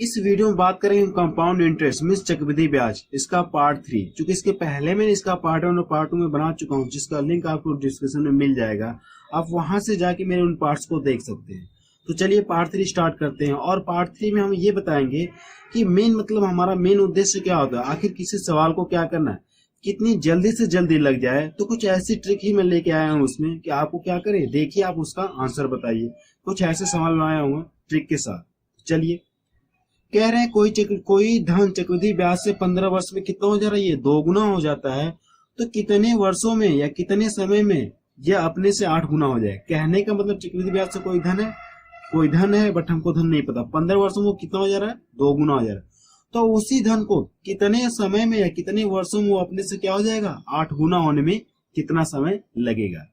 इस वीडियो में बात करेंगे कंपाउंड इंटरेस्ट मींस चक्रवृद्धि ब्याज, इसका पार्ट 3। चूंकि इसके पहले मैंने इसका पार्ट 1 और पार्ट 2 में बना चुका हूं, जिसका लिंक आपको डिस्क्रिप्शन में मिल जाएगा। आप वहां से जाके मेरे उन पार्ट्स को देख सकते हैं। तो चलिए पार्ट 3 स्टार्ट करते हैं। और पार्ट 3 में हम ये बताएंगे कि मेन मतलब हमारा मेन उद्देश्य क्या होता है, आखिर किसी सवाल को क्या करना है, कितनी जल्दी से जल्दी लग जाए। तो कुछ ऐसी ट्रिक ही मैं लेके आया हूँ उसमें कि आपको क्या करे, देखिए आप उसका आंसर बताइए। कुछ ऐसे सवाल बनाया हूँ ट्रिक के साथ। चलिए, कह रहे हैं कोई धन चक्रवृद्धि ब्याज से 15 वर्ष में कितना हो जा रहा है, ये 2 गुना हो जाता है। तो कितने वर्षों में या कितने समय में यह अपने से 8 गुना हो जाए। कहने का मतलब चक्रवृद्धि ब्याज से कोई धन है बट हमको धन नहीं पता। 15 वर्षों में कितना हो जा रहा है, 2 गुना हो जा रहा है। तो उसी धन को कितने समय में या कितने वर्षों में वो अपने से क्या हो जाएगा, 8 गुना होने में कितना समय लगेगा।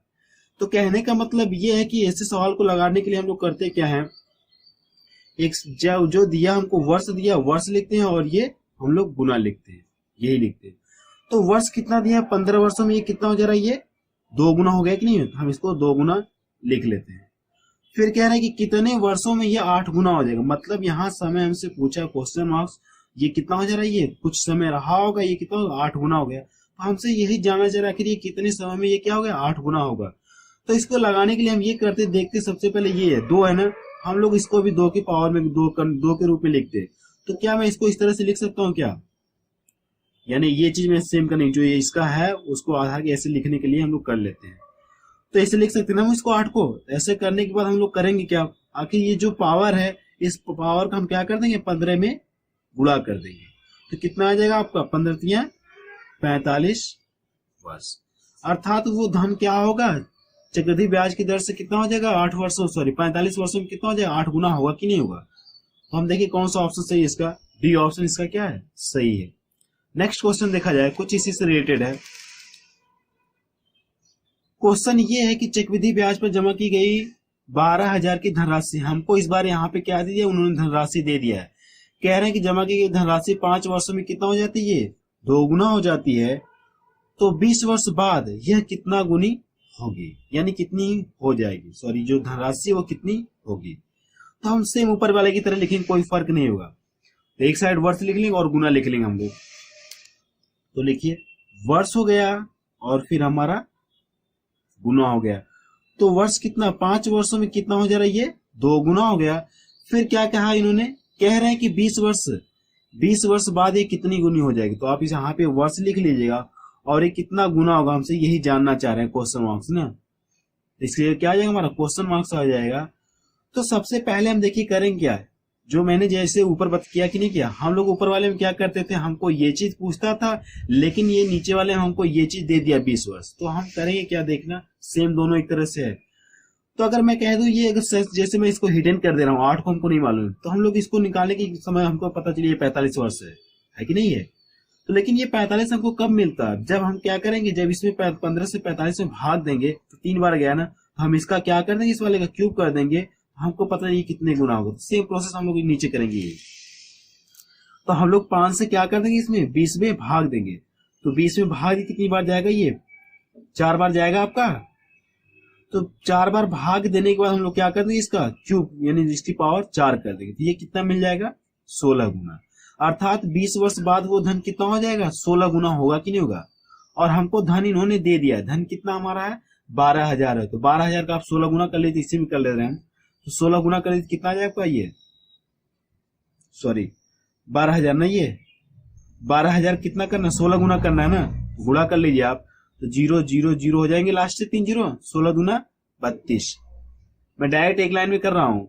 तो कहने का मतलब ये है कि ऐसे सवाल को लगाने के लिए हम लोग करते क्या है, एक जो दिया हमको वर्ष दिया, वर्ष लिखते हैं और ये हम लोग गुना लिखते हैं, यही लिखते हैं। तो वर्ष कितना दिया, 15 वर्षों में ये कितना हो जा रहा है, ये 2 गुना हो गया कि नहीं। हम इसको 2 गुना लिख लेते हैं। फिर कह रहे हैं कि कितने वर्षों में ये 8 गुना हो जाएगा। मतलब यहाँ समय हमसे पूछा क्वेश्चन मार्क्स, ये कितना हो जा रहा है, ये कुछ समय रहा होगा, ये कितना होगा, 8 गुना हो गया। तो हमसे यही जानना चाह रहा है कि ये कितने समय में ये क्या हो गया, 8 गुना होगा। तो इसको लगाने के लिए हम ये करते देखते, सबसे पहले ये है 2 है ना, हम लोग इसको भी 2 की पावर में 2 के रूप में लिखते हैं। तो क्या मैं इसको इस तरह से लिख सकता हूँ क्या, यानी ये चीज में सेम करने जो ये इसका है उसको आधार के ऐसे लिखने के लिए हम लोग कर लेते हैं। तो ऐसे लिख सकते हैं ना हम इसको 8 को। ऐसे करने के बाद हम लोग करेंगे क्या, आखिर ये जो पावर है इस पावर का हम क्या कर देंगे, 15 में गुणा कर देंगे। तो कितना आ जाएगा आपका, 15 तियां 45 वर्ष। अर्थात वो धन क्या होगा, चक्रवृद्धि ब्याज की दर से कितना हो जाएगा, 45 वर्षों में कितना हो जाएगा, 8 गुना होगा कि नहीं होगा। तो हम देखिए कौन सा ऑप्शन सही है, इसका डी ऑप्शन इसका क्या है, सही है। नेक्स्ट क्वेश्चन देखा जाए, कुछ इसी से रिलेटेड है। क्वेश्चन ये है कि चक्रवृद्धि ब्याज पर जमा की गई 12,000 की धनराशि, हमको इस बार यहाँ पे क्या दे दिया, उन्होंने धनराशि दे दिया है। कह रहे हैं कि जमा की गई धनराशि 5 वर्षों में कितना हो जाती है, 2 गुना हो जाती है। तो 20 वर्ष बाद यह कितना गुनी होगी, यानी कितनी हो जाएगी, जो धनराशि वो कितनी होगी। तो हम सेम ऊपर वाले की तरह लिखेंगे, कोई फर्क नहीं होगा। तो एक साइड वर्ष लिख लेंगे और गुना लिख लेंगे हम लोग। तो लिखिए वर्ष हो गया और फिर हमारा गुना हो गया। तो वर्ष कितना, 5 वर्षों में कितना हो जा रहा है, ये 2 गुना हो गया। फिर क्या कहा इन्होंने, कह रहे हैं कि 20 वर्ष बाद ये कितनी गुनी हो जाएगी। तो आप इस यहाँ पे वर्ष लिख लीजिएगा और ये कितना गुना होगा, हमसे यही जानना चाह रहे हैं क्वेश्चन मार्क्स ना। इसलिए क्या आ जाएगा, हमारा क्वेश्चन मार्क्स आ जाएगा। तो सबसे पहले हम देखिए करेंगे क्या है, जो मैंने जैसे ऊपर बात किया कि नहीं किया, हम लोग ऊपर वाले में क्या करते थे, हमको ये चीज पूछता था लेकिन ये नीचे वाले में हमको ये चीज दे दिया 20 वर्ष। तो हम करेंगे क्या, देखना सेम दोनों एक तरह से है। तो अगर मैं कह दूं ये अगर जैसे मैं इसको हिडन कर दे रहा हूँ, 8 को हमको नहीं मालूम, तो हम लोग इसको निकालने के समय हमको पता चलिए 45 वर्ष है कि नहीं है। तो लेकिन ये 45 हमको कब मिलता है, जब हम क्या करेंगे, जब इसमें 15 से 45 में भाग देंगे तो 3 बार गया ना, हम इसका क्या कर देंगे, इस वाले का क्यूब कर देंगे, हमको पता नहीं कितने गुना होगा। सेम प्रोसेस हम लोग नीचे करेंगे। तो हम लोग 5 से क्या कर देंगे, इसमें 20 में भाग देंगे। तो 20 में भाग कितनी बार जाएगा, ये 4 बार जाएगा आपका। तो 4 बार भाग देने के बाद हम लोग क्या कर देंगे, इसका क्यूब यानी इसकी पावर 4 कर देंगे। तो ये कितना मिल जाएगा, 16 गुना। अर्थात 20 वर्ष बाद वो धन कितना हो जाएगा, 16 गुना होगा कि नहीं होगा। और हमको धन इन्होंने दे दिया, धन कितना हमारा है, 12,000 है। तो 12,000 का आप 16 गुना कर लेते, इसी में कर ले रहे हैं। तो 16 गुना कर लेते कितना आ जाएगा आपका, ये 12,000 नहीं, ये 12,000 कितना करना, 16 गुना करना है ना, गुणा कर लीजिए आप। तो 0 0 0 हो जाएंगे, लास्ट से 3 0, 16 दूना 32। मैं डायरेक्ट एक लाइन में कर रहा हूं,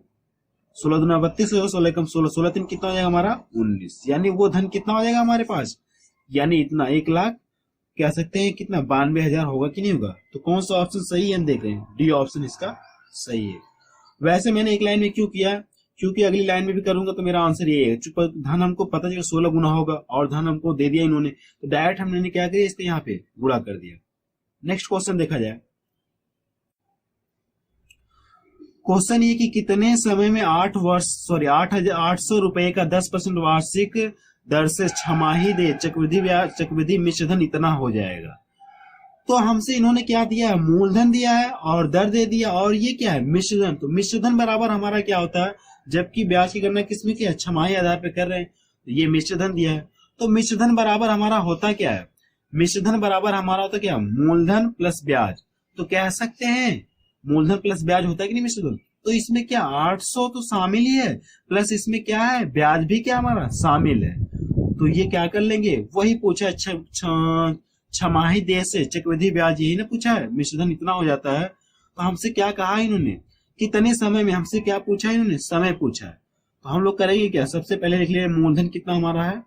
16 दूना 32 हो, 16 कम 16, 16 3 कितना हो जाएगा हमारा, 19। यानी वो धन कितना हो जाएगा हमारे पास, यानी इतना 1 लाख कह सकते हैं कितना, 92,000 होगा कि नहीं होगा। तो कौन सा ऑप्शन सही है, देख रहे हैं डी ऑप्शन इसका सही है। वैसे मैंने एक लाइन में क्यों किया, क्योंकि अगली लाइन में भी करूंगा तो मेरा आंसर ये है। धन हमको पता चला 16 गुना होगा और धन हमको दे दिया इन्होंने, तो डायरेक्ट हमने क्या किया, इसके यहाँ पे गुणा कर दिया। नेक्स्ट क्वेश्चन देखा जाए। क्वेश्चन ये कि कितने समय में 8,800 रुपए का 10% वार्षिक दर से छमाही दे चक्रवृद्धि मिश्रधन इतना हो जाएगा। तो हमसे इन्होंने क्या दिया है, मूलधन दिया है और दर दे दिया, और ये क्या है, मिश्रधन। तो मिश्रधन बराबर हमारा क्या होता है, जबकि ब्याज की गणना किसमें किया, छमाही आधार पे कर रहे हैं। तो ये मिश्र धन दिया है, तो मिश्र धन बराबर हमारा होता क्या है, मिश्र धन बराबर हमारा होता क्या, मूलधन प्लस ब्याज। तो कह सकते हैं मूलधन प्लस ब्याज होता है कि नहीं मिश्र धन। तो इसमें क्या 800 तो शामिल ही है, प्लस इसमें क्या है, ब्याज भी क्या हमारा शामिल है। तो ये क्या कर लेंगे, वही पूछा छमाही देय से चक्रवृद्धि ब्याज, यही ना पूछा है, मिश्र धन इतना हो जाता है। तो हमसे क्या कहा इन्होंने, कितने समय में, हमसे क्या पूछा इन्होंने, समय पूछा है। तो हम लोग करेंगे क्या, सबसे पहले लिख लिए मूलधन कितना हमारा है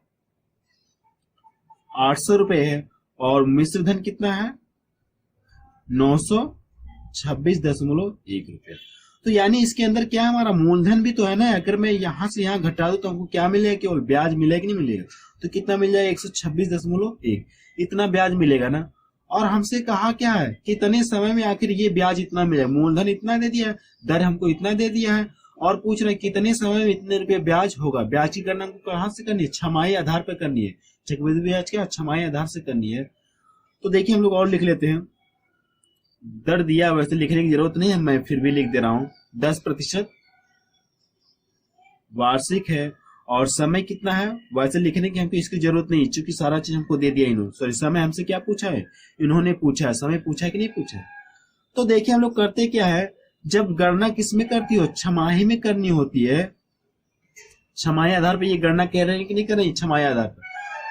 800 रुपए है, और मिश्र धन कितना है 926.1 रुपया। तो यानी इसके अंदर क्या हमारा मूलधन भी तो है ना, अगर मैं यहां से यहां घटा दूं तो हमको क्या मिलेगा, केवल ब्याज मिलेगा कि नहीं मिलेगा। तो कितना मिल जाएगा 126.1, इतना ब्याज मिलेगा ना। और हमसे कहा क्या है, कितने समय में आखिर ये ब्याज इतना मिलेगा, मूलधन इतना दे दिया है, दर हमको इतना दे दिया है, और पूछ रहे कितने समय में इतने रुपए ब्याज होगा। ब्याज की गणना हमको कहां से करनी है, छमाही आधार पर करनी है, चक्रवृद्धि ब्याज क्या छमाही आधार से करनी है। तो देखिए हम लोग और लिख लेते हैं, दर दिया वैसे लिखने की जरूरत नहीं है, मैं फिर भी लिख दे रहा हूं। 10% वार्षिक है, और समय कितना है वैसे लिखने की हमको इसकी जरूरत नहीं, क्योंकि सारा चीज हमको दे दिया इन्होंने। सॉरी, समय हमसे क्या पूछा है, इन्होंने पूछा है, समय पूछा है कि नहीं पूछा है। तो देखिए हम लोग करते क्या है, जब गणना किसमें करती हो, छमाही में करनी होती है। छमाही आधार पर ये गणना कह रहे हैं कि नहीं कर रहे, छमाही आधार पर।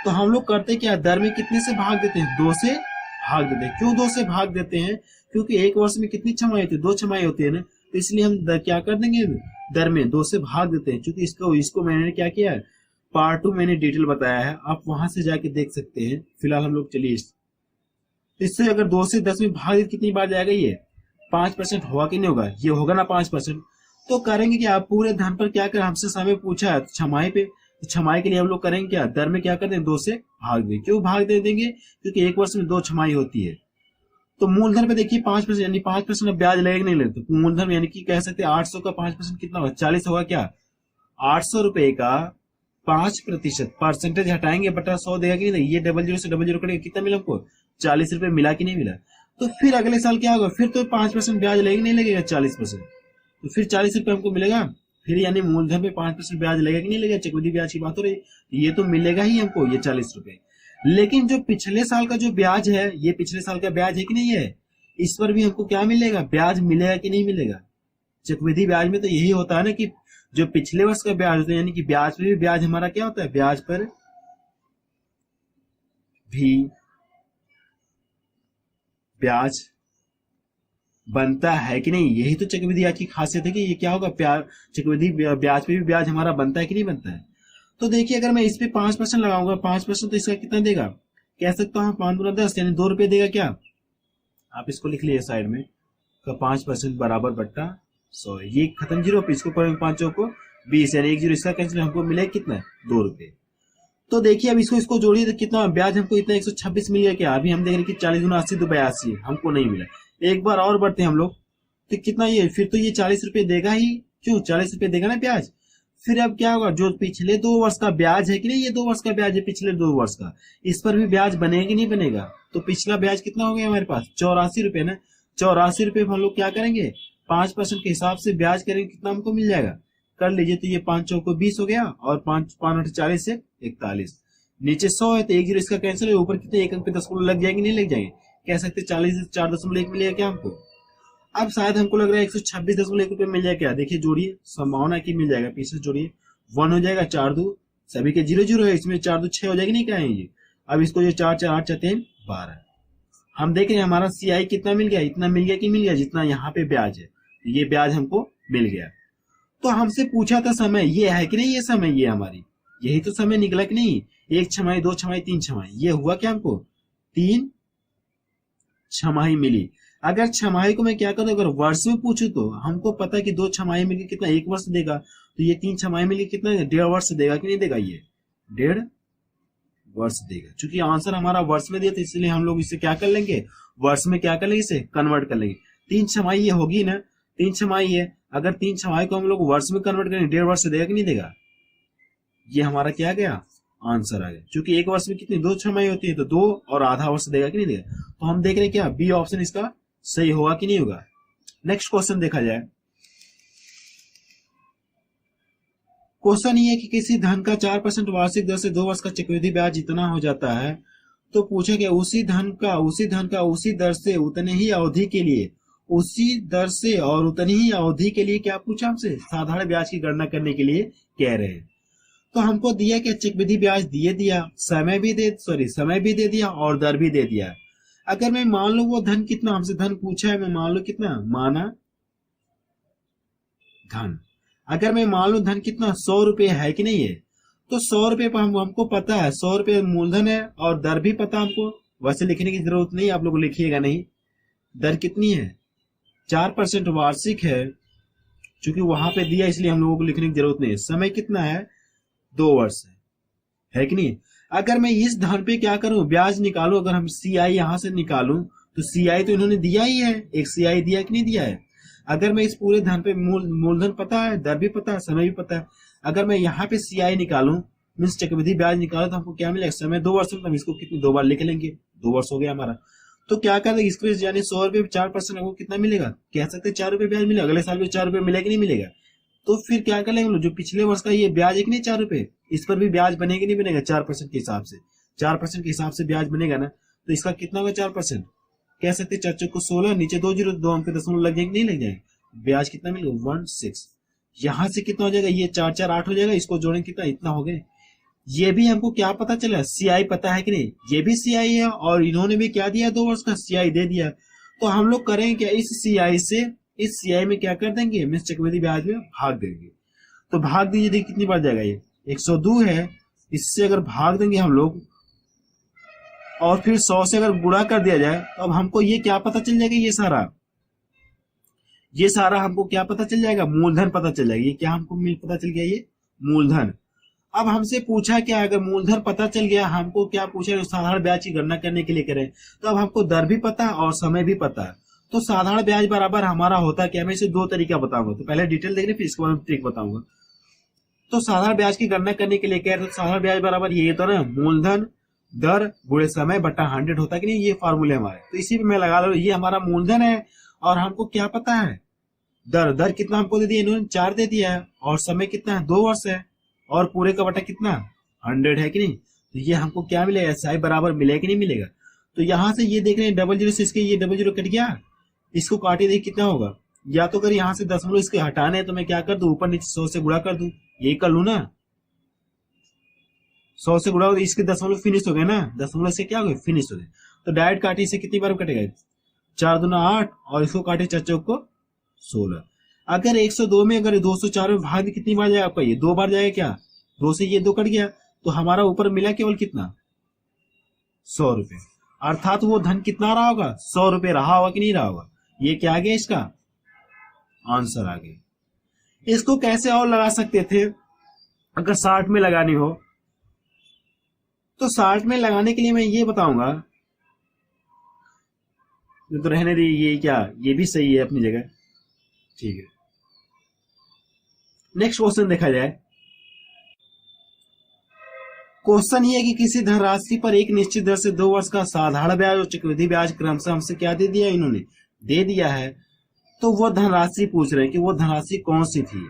तो हम लोग करते क्या, दर में कितने से भाग देते हैं, 2 से भाग देते हैं। क्यों 2 से भाग देते हैं, क्योंकि एक वर्ष में कितनी छमाही होती है, 2 छमाही होती है ना। तो इसलिए हम क्या कर देंगे, दर में 2 से भाग देते हैं। क्योंकि इसको मैंने क्या किया है, पार्ट 2 मैंने डिटेल बताया है, आप वहां से जाके देख सकते हैं। फिलहाल हम लोग चलिए इससे अगर 2 से 10 में भाग कितनी बार जाएगा, ये 5% होगा कि नहीं होगा, ये होगा ना 5%। तो करेंगे कि आप पूरे धन पर क्या कर, हमसे समय पूछा है छमाही पे, तो छमाही के लिए हम लोग करेंगे क्या, दर में क्या कर दें, 2 से भाग दें। क्यों भाग दे देंगे, क्योंकि एक वर्ष में 2 छमाही होती है। तो मूलधन पे देखिए 5%, यानी 5% ब्याज लगेगा नहीं लगता। तो मूलधन यानी कि कह सकते हैं 800 का 5% कितना होगा, 40 होगा क्या, 800 रुपए का 5%, परसेंटेज हटाएंगे बटा 100 देगा कि नहीं, ये 00 से 00 कटेगा, कितना मिला हमको 40 रुपए मिला कि नहीं मिला। तो फिर अगले साल क्या होगा, फिर तो 5% ब्याज लगेगा नहीं लगेगा 40%, तो फिर 40 रुपए हमको मिलेगा। फिर यानी मूलधन पे 5% ब्याज लगेगा कि नहीं लगेगा, चक्रवृद्धि ब्याज की बात हो रही है, ये तो मिलेगा ही हमको ये 40 रुपए। लेकिन जो पिछले साल का जो ब्याज है, ये पिछले साल का ब्याज है कि नहीं है, इस पर भी हमको क्या मिलेगा, ब्याज मिलेगा कि नहीं मिलेगा। चक्रवृद्धि ब्याज में तो यही होता है ना कि जो पिछले वर्ष का ब्याज होता है, यानी कि ब्याज पे भी ब्याज हमारा क्या होता है, ब्याज पर भी ब्याज बनता है कि नहीं। यही तो चक्रवृद्धि ब्याज की खासियत है कि ये क्या होगा, चक्रवृद्धि ब्याज पे भी ब्याज हमारा बनता है कि नहीं बनता है। तो देखिए अगर मैं इस पे 5% लगाऊंगा, 5% तो इसका कितना देगा, कह सकता हूँ 5 गुना 10 यानी 2 रुपए देगा क्या। आप इसको लिख लीजिए साइड में, तो 5% बराबर बट्टा 100, ये खत्म जीरो, इसको करेंगे 5 को 20, यानी 1 जीरो इसका कैंसिल, हमको मिलेगा कितना 2 रुपए। तो देखिए अब इसको जोड़िए तो कितना ब्याज हमको इतना 126 मिल गया क्या। अभी हम देख रहे हैं कि 40 गुना 80 तो 82 हमको नहीं मिला। एक बार और बढ़ते हैं हम लोग, तो कितना ये, फिर तो ये 40 रुपए देगा ही, क्यों 40 रुपए देगा ना ब्याज। फिर अब क्या होगा, जो पिछले 2 वर्ष का ब्याज है कि नहीं, ये 2 वर्ष का ब्याज है पिछले 2 वर्ष का, इस पर भी ब्याज बनेगा कि नहीं बनेगा। तो पिछला ब्याज कितना हो गया हमारे पास 84 रुपए ना, 84 रुपए हम लोग क्या करेंगे 5% के हिसाब से ब्याज करेंगे, कितना हमको मिल जाएगा, कर लीजिए। तो ये 5 चौको 20 हो गया, और 5 8 40 से 41, नीचे 100 है तो 1 जीरो इसका कैंसिल है, ऊपर कितने 1 अंक पे 10 लग जाएंगे नहीं लग जाएंगे, कह सकते 40 से 4.1 मिलेगा क्या हमको। अब शायद हमको लग रहा है 126.1 रुपए मिल जाएगा क्या, देखिए जोड़िए, संभावना की मिल जाएगा, पीछे जोड़िए 1 हो जाएगा, 4 2 सभी के 0 0 है, इसमें 4 2 6 हो जाएगी नहीं क्या है ये। अब इसको जो 4 4 8 4 3 12, हम देख रहे हैं हमारा CI कितना मिल गया, इतना मिल गया कि मिल गया जितना यहाँ पे ब्याज है, ये ब्याज हमको मिल गया। तो हमसे पूछा था समय, ये है कि नहीं, ये समय ये हमारी यही तो समय निकला कि नहीं, 1 छमाही 2 छमाही 3 छमाही, ये हुआ क्या हमको 3 छमाही मिली। अगर छमाही को मैं क्या करूं, अगर वर्ष में पूछूं तो हमको पता है कि 2 छमाही मिलकर कितना 1 वर्ष देगा, तो ये 3 छमाही मिलकर कितना 1.5 वर्ष देगा कि नहीं देगा, ये 1.5 वर्ष देगा। चूंकि आंसर हमारा वर्ष में दिया तो इसलिए हम लोग इसे क्या कर लेंगे, वर्ष में क्या कर लेंगे, इसे कन्वर्ट कर लेंगे। 3 छमाही ये होगी ना, 3 छमाही है, अगर 3 छमाही को हम लोग वर्ष में कन्वर्ट करेंगे 1.5 वर्ष देगा कि नहीं देगा, ये हमारा क्या गया आंसर आ गया। क्योंकि 1 वर्ष में कितनी 2 छमाही होती है, तो 2 और आधा वर्ष देगा कि नहीं देगा। तो हम देख रहे हैं क्या बी ऑप्शन इसका सही होगा कि नहीं होगा। नेक्स्ट क्वेश्चन देखा जाए, क्वेश्चन ये है कि किसी धन का 4% वार्षिक दर से 2 वर्ष का चक्रवृद्धि ब्याज जितना हो जाता है, तो पूछा गया उसी धन का उसी दर से उतने ही अवधि के लिए, उसी दर से और उतनी ही अवधि के लिए क्या पूछा हमसे, साधारण ब्याज की गणना करने के लिए कह रहे हैं। तो हमको दिया क्या, चक्रवृद्धि ब्याज दिया, समय भी दे दिया और दर भी दे दिया। अगर मैं मान लो वो धन कितना, हमसे धन पूछा है, मैं मान लो कितना, माना धन, अगर मैं मान लो धन कितना 100 रुपए है कि नहीं है, तो 100 रुपए पर हमको पता है 100 रुपए मूलधन है और दर भी पता हमको, वैसे लिखने की जरूरत नहीं, आप लोग लिखिएगा नहीं। दर कितनी है, 4% वार्षिक है, क्योंकि वहां पे दिया इसलिए हम लोगों को लिखने की जरूरत नहीं है। समय कितना है, 2 वर्ष है कि नहीं। अगर मैं इस धन पे क्या करूं, ब्याज निकालू, अगर हम CI यहां से निकालूं तो CI तो इन्होंने दिया ही है, एक CI दिया कि नहीं दिया है। अगर मैं इस पूरे धन पे मूलधन पता है, दर भी पता है, समय भी पता है, अगर मैं यहाँ पे CI निकालूं मीन्स चक्रवृद्धि ब्याज निकालूं तो हमको क्या मिलेगा, समय 2 वर्ष, तो हम इसको कितनी 2 बार लिख लेंगे, 2 वर्ष हो गया हमारा। तो क्या कर देंगे, इसको यानी 100 रुपए 4% हमको कितना मिलेगा, कह सकते 4 रुपए ब्याज मिलेगा, अगले साल भी 4 रुपए मिलेगा नहीं मिलेगा। तो फिर क्या कर लेंगे, जो पिछले वर्ष का ये ब्याज है कि नहीं 4 रुपए, इस पर भी ब्याज बनेगा नहीं बनेगा, 4% के हिसाब से, 4% के हिसाब से ब्याज बनेगा ना, तो इसका कितना होगा 4%, कह सकते 4 को 16, नीचे 2 जीरो, 2 अंक पे दशमलव लग जाएंगे नहीं लग जाएंगे, ब्याज कितना मिलेगा 16। यहाँ से कितना हो जाएगा, ये 4 4 8 हो जाएगा, इसको जोड़ेंगे कितना, इतना हो गए। ये भी हमको क्या पता चला, CI पता है कि नहीं, ये भी CI है और इन्होंने भी क्या दिया, 2 वर्ष का CI दे दिया। तो हम लोग करेंगे क्या, इस CI से इस CI में क्या कर देंगे, मिस चक्रवृद्धि ब्याज में भाग देंगे। तो भाग दीजिए, देखिए कितनी बार जाएगा, ये 102 है, इससे अगर भाग देंगे हम लोग और फिर 100 से अगर गुणा कर दिया जाए तो अब हमको ये क्या पता चल जाएगा, ये सारा हमको क्या पता चल जाएगा, मूलधन पता चल जाएगा। ये क्या हमको पता चल गया, ये मूलधन। अब हमसे पूछा क्या, अगर मूलधन पता चल गया, हमको क्या पूछा, साधारण ब्याज की गणना करने के लिए करें, तो अब हमको दर भी पता है और समय भी पता है। तो साधारण ब्याज बराबर हमारा होता है क्या, मैं इसे 2 तरीका बताऊंगा, तो पहले डिटेल देखने फिर इसके बाद ट्रिक बताऊंगा। तो साधारण ब्याज की गणना करने के लिए कह रहे हैं, साधारण ब्याज बराबर ये तो ना, मूलधन दर गुणे समय बटा 100 होता है कि नहीं, ये फार्मूले हमारे। तो इसी पे मैं लगा लो, ये हमारा मूलधन है और हमको क्या पता है, दर कितना हमको दे दिया, इन्होंने 4 दे दिया है, और समय कितना है 2 वर्ष है, और पूरे का बटा कितना 100 है कि नहीं। तो ये हमको क्या मिलेगा, SI बराबर मिलेगा कि नहीं मिलेगा। तो यहां से ये देख रहे हैं 00 से इसके ये 00 कट गया, इसको काटे देखिए कितना होगा, या तो अगर यहाँ से दशमलव इसके हटाने तो मैं क्या कर दूं, ऊपर नीचे 100 से गुणा कर दूं, यही कर लू ना, 100 से गुणा हो, इसके दशमलव फिनिश हो गए ना, दशमलव से क्या हो गए फिनिश हो गए। तो डायरेक्ट काटे, इसे कितनी बार कटेगा, 4 दूना 8 और इसको काटे 4 चौक को 16। अगर 102 में अगर 204 में भाग कितनी बार जाएगा आपका, ये 2 बार जाएगा क्या, 2 से ये 2 कट गया, तो हमारा ऊपर मिला केवल कितना 100 रुपए, अर्थात वो धन कितना रहा होगा, 100 रुपए रहा होगा कि नहीं रहा होगा। ये क्या आ गया, इसका आंसर आ गया। इसको कैसे और लगा सकते थे, अगर 60 में लगानी हो तो 60 में लगाने के लिए मैं ये बताऊंगा, तो रहने दी, ये क्या, ये भी सही है अपनी जगह, ठीक है। नेक्स्ट क्वेश्चन देखा जाए। क्वेश्चन ये है कि किसी धनराशि पर एक निश्चित दर से 2 वर्ष का साधारण ब्याज और चक्रवृद्धि ब्याज क्रमशः हमसे क्या दे दिया, इन्होंने दे दिया है। तो वो धनराशि पूछ रहे हैं कि वो धनराशि कौन सी थी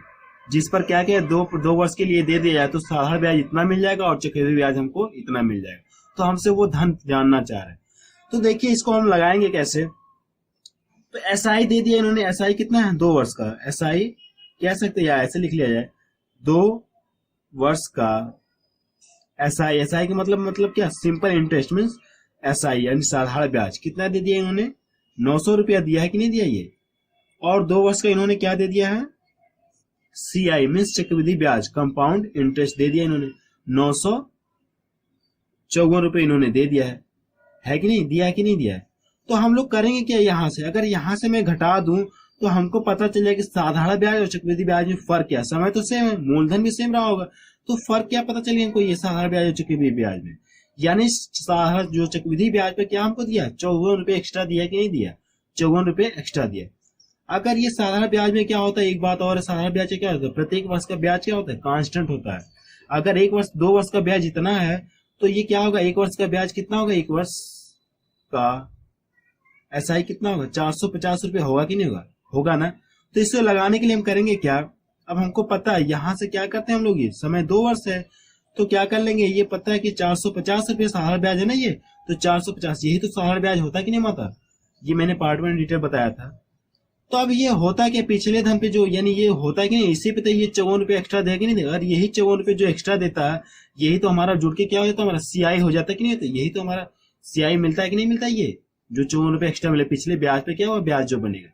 जिस पर क्या क्या 2 वर्ष के लिए दे दिया जाए, तो साधारण ब्याज इतना मिल जाएगा और चक्रवृद्धि ब्याज हमको इतना मिल जाएगा। तो हमसे वो धन जानना चाह रहे हैं। तो देखिए इसको हम लगाएंगे कैसे, तो SI दे दिया इन्होंने, SI कितना है 2 वर्ष का, SI कह सकते हैं या ऐसे लिख लिया जाए 2 वर्ष का SI का मतलब क्या, सिंपल इंटरेस्ट मीन्स SI यानी साधारण ब्याज कितना दे दिया इन्होंने, 900 रुपया दिया है कि नहीं दिया ये, और 2 वर्ष का इन्होंने क्या दे दिया है, CI मीन्स चक्रवृद्धि ब्याज कंपाउंड इंटरेस्ट दे दिया इन्होंने, 954 रुपए इन्होंने दे दिया है कि नहीं, दिया है कि नहीं दिया है। तो हम लोग करेंगे क्या, यहां से अगर यहां से मैं घटा दूं तो हमको पता चल जाएगा कि साधारण ब्याज और चक्रवृद्धि ब्याज में फर्क क्या, समय तो सेम है, मूलधन भी सेम रहा होगा, तो फर्क क्या पता चल गया हमको, ये साधारण ब्याज और चक्रवृद्धि ब्याज में, यानी साधारण जो चक्रवृद्धि ब्याज पे क्या हमको दिया 54 रुपए एक्स्ट्रा दिया कि नहीं दिया, 54 रुपए एक्स्ट्रा दिया। अगर ये साधारण ब्याज में क्या होता है, एक बात और है, साधारण ब्याज क्या होता है, प्रत्येक वर्ष का ब्याज क्या होता है, कांस्टेंट होता है। अगर 2 वर्ष का ब्याज इतना है तो ये क्या होगा, 1 वर्ष का ब्याज कितना होगा, 1 वर्ष का SI कितना होगा, 450 रुपए होगा कि नहीं होगा, होगा ना। तो इसको लगाने के लिए हम करेंगे क्या, अब हमको पता है यहाँ से क्या करते हैं हम लोग, ये समय 2 वर्ष है तो क्या कर लेंगे, ये पता है कि 450 रुपये साधारण ब्याज है ना, ये तो 450 यही तो साधारण ब्याज होता है कि नहीं माता, ये मैंने पार्ट में डिटेल बताया था। तो अब ये होता क्या पिछले धन पे जो, यानी ये होता है कि नहीं, इसी पे तो ये 54 रुपये एक्स्ट्रा देगा कि नहीं देगा, और यही 54 रुपये जो एक्स्ट्रा देता है यही तो हमारा जुड़ के क्या हो जाता है, हमारा सीआई हो जाता है कि नहीं होता, यही तो हमारा सीआई मिलता है कि नहीं मिलता है, ये जो 54 रुपये एक्स्ट्रा मिले पिछले ब्याज पे क्या हुआ, ब्याज जो बनेगा।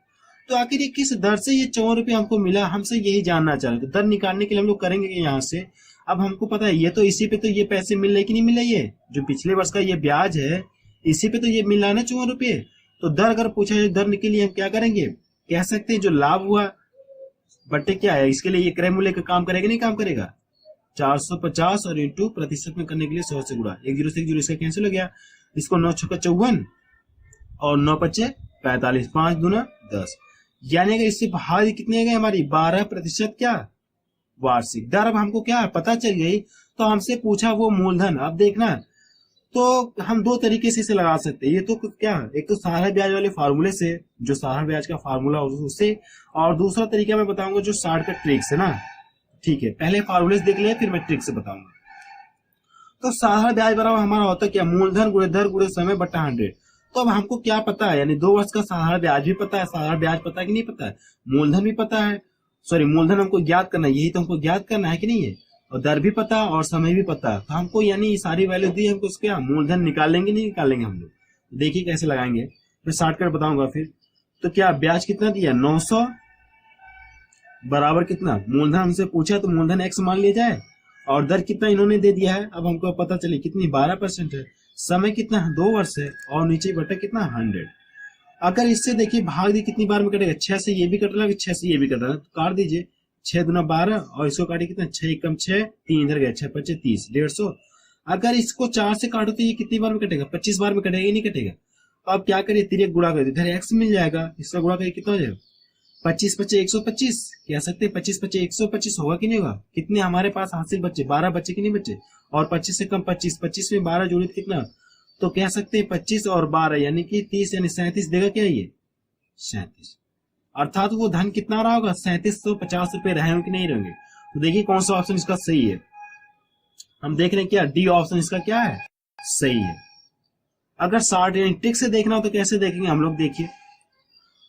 तो आखिर ये किस दर से ये 54 रुपये हमको मिला, हमसे यही जानना चाह रहे, तो दर निकालने के लिए हम लोग करेंगे यहाँ से। अब हमको पता है ये तो इसी पे तो ये पैसे मिल रहे कि नहीं मिल रहे, ये जो पिछले वर्ष का ये ब्याज है इसी पे तो ये मिल रहा है ना 54 रुपये। तो दर अगर पूछा जाए दर के लिए हम क्या करेंगे, कह सकते हैं जो लाभ हुआ बट्टे क्या है, इसके लिए ये क्रय मूल्य का काम करेगा नहीं काम करेगा, 450 और इंटू प्रतिशत में करने के लिए 100 से गुणा, 1 0 से 1 0 इसका कैंसिल हो गया, इसको 9 छक्का 54 और 9 पच्चे 45, 5 दूना 10, यानी कि इससे भाग कितनी है हमारी 12% क्या वार्षिक दर। अब हमको क्या पता चल गई, तो हमसे पूछा वो मूलधन। अब देखना तो हम दो तरीके से इसे लगा सकते हैं, ये तो क्या, एक तो साधारण ब्याज वाले फार्मूले से, जो साधारण ब्याज का फार्मूला उससे, और दूसरा तरीका मैं बताऊंगा जो शॉर्टकट ट्रिक्स है ना। ठीक है, पहले फार्मूले देख लिया फिर मैं ट्रिक से बताऊंगा। तो साधारण ब्याज बराबर हमारा होता है क्या, मूलधन गुणे दर गुणे समय बट्टा 100। तो अब हमको क्या पता है, यानी 2 वर्ष का साधारण ब्याज भी पता है, साधारण ब्याज पता है कि नहीं पता है, मूलधन भी पता है, सॉरी मूलधन हमको ज्ञात करना है, यही तो हमको ज्ञात करना है कि नहीं है, और दर भी पता और समय भी पता है। तो हमको यानी सारी वैल्यू दी, हमको क्या मूलधन निकालेंगे नहीं निकालेंगे हम लोग, देखिए कैसे लगाएंगे, मैं शॉर्टकट बताऊंगा फिर। तो क्या ब्याज कितना दिया 900 बराबर कितना, मूलधन हमसे पूछा तो मूलधन x मान लिया जाए, और दर कितना इन्होंने दे दिया है, अब हमको पता चले कितनी 12% है, समय कितना 2 वर्ष है, और नीचे बटा कितना 100। अगर इससे देखिए भाग दी कितनी बार में कटेगा, 6 से ये भी कट रहा है 6 से ये भी कट रहा है, तो काट दीजिए 6 दूना 12 और इसको काटिए कितना 6 कम 6 3 इधर गया 6 पच्चे 30 150। अगर इसको 4 से काटो तो ये कितनी बार में कटेगा, 25 बार में कटेगा, नहीं कटेगा। तो अब क्या करिए, तिरक गुणा कर इधर x मिल जाएगा, इसका गुणा करिए कितना हो जाएगा 25 पच्चे 125, कह सकते हैं 25 पच्चे 125 होगा कि नहीं होगा, कितने हमारे पास हासिल बच्चे 12 बच्चे कि नहीं बच्चे, और 25 से कम 25, 25 में 12 जोड़े कितना, तो कह सकते हैं 25 और 12 यानी कि 30 यानी 37 देगा क्या ये 37, अर्थात वो धन कितना रहा होगा 3750 रुपए रहे कि नहीं रहेंगे। तो देखिए कौन सा ऑप्शन इसका सही है, हम देख रहे हैं क्या डी ऑप्शन इसका क्या है सही है। अगर शॉर्ट यानी ट्रिक से देखना हो तो कैसे देखेंगे हम लोग, देखिए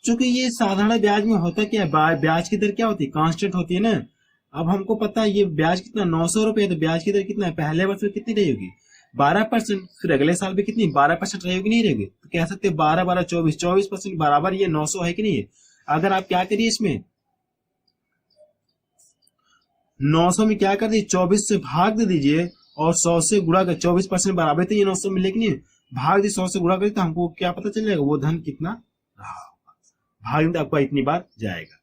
चूंकि ये साधारण ब्याज में होता क्या है, ब्याज की दर क्या होती है कांस्टेंट होती है ना। अब हमको पता है ये ब्याज कितना 900 रुपए, तो ब्याज की दर कितना है, पहले वर्ष में कितनी रहेगी 12%, फिर अगले साल भी कितनी 12% रहेगी नहीं रहेगी, तो कह सकते हैं 12 12 24% बराबर ये 900 है कि नहीं है। अगर आप क्या करिए इसमें 900 में क्या कर दीजिए 24 से भाग दे दीजिए और 100 से गुणा कर, 24% बराबर तो ये 900 मिले कि नहीं, भाग दी 100 से गुणा करिए तो हमको क्या पता चल जाएगा वो धन कितना रहा, भाग में आपका इतनी बार जाएगा।